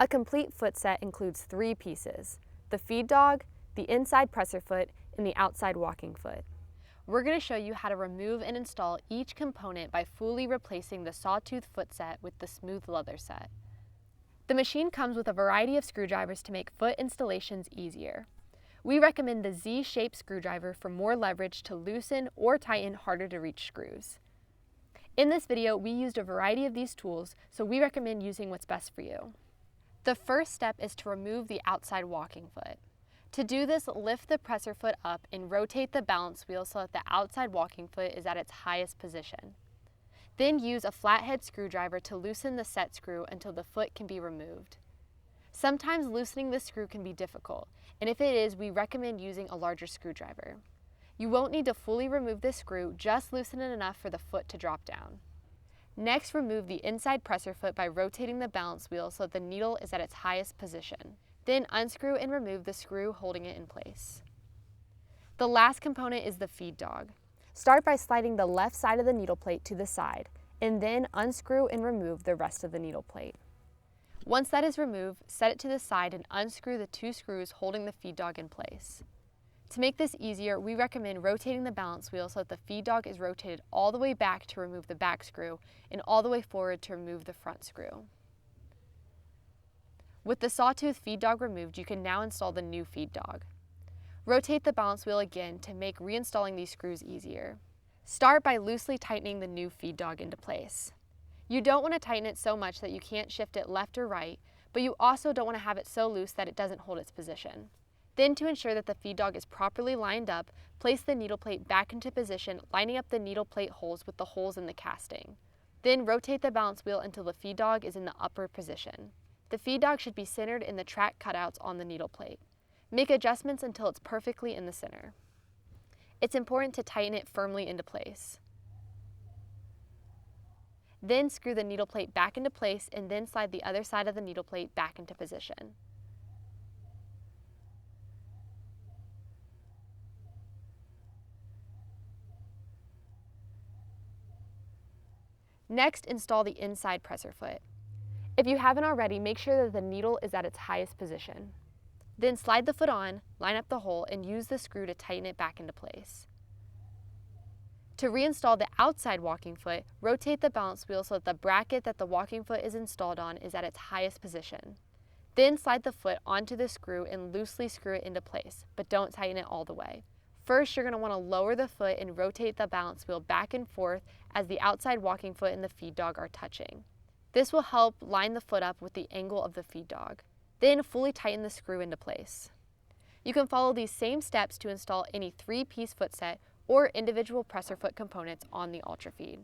A complete foot set includes 3 pieces: the feed dog, the inside presser foot, and the outside walking foot. We're going to show you how to remove and install each component by fully replacing the Sawtooth foot set with the smooth leather set. The machine comes with a variety of screwdrivers to make foot installations easier. We recommend the Z-shaped screwdriver for more leverage to loosen or tighten harder to reach screws. In this video, we used a variety of these tools, so we recommend using what's best for you. The first step is to remove the outside walking foot. To do this, lift the presser foot up and rotate the balance wheel so that the outside walking foot is at its highest position. Then use a flathead screwdriver to loosen the set screw until the foot can be removed. Sometimes loosening the screw can be difficult, and if it is, we recommend using a larger screwdriver. You won't need to fully remove this screw, just loosen it enough for the foot to drop down. Next, remove the inside presser foot by rotating the balance wheel so that the needle is at its highest position. Then unscrew and remove the screw holding it in place. The last component is the feed dog. Start by sliding the left side of the needle plate to the side, and then unscrew and remove the rest of the needle plate. Once that is removed, set it to the side and unscrew the 2 screws holding the feed dog in place. To make this easier, we recommend rotating the balance wheel so that the feed dog is rotated all the way back to remove the back screw and all the way forward to remove the front screw. With the Sawtooth feed dog removed, you can now install the new feed dog. Rotate the balance wheel again to make reinstalling these screws easier. Start by loosely tightening the new feed dog into place. You don't want to tighten it so much that you can't shift it left or right, but you also don't want to have it so loose that it doesn't hold its position. Then, to ensure that the feed dog is properly lined up, place the needle plate back into position, lining up the needle plate holes with the holes in the casting. Then rotate the balance wheel until the feed dog is in the upper position. The feed dog should be centered in the track cutouts on the needle plate. Make adjustments until it's perfectly in the center. It's important to tighten it firmly into place. Then screw the needle plate back into place and then slide the other side of the needle plate back into position. Next, install the inside presser foot. If you haven't already, make sure that the needle is at its highest position. Then slide the foot on, line up the hole, and use the screw to tighten it back into place. To reinstall the outside walking foot, rotate the balance wheel so that the bracket that the walking foot is installed on is at its highest position. Then slide the foot onto the screw and loosely screw it into place, but don't tighten it all the way. First, you're going to want to lower the foot and rotate the balance wheel back and forth as the outside walking foot and the feed dog are touching. This will help line the foot up with the angle of the feed dog. Then fully tighten the screw into place. You can follow these same steps to install any 3-piece foot set or individual presser foot components on the Ultrafeed.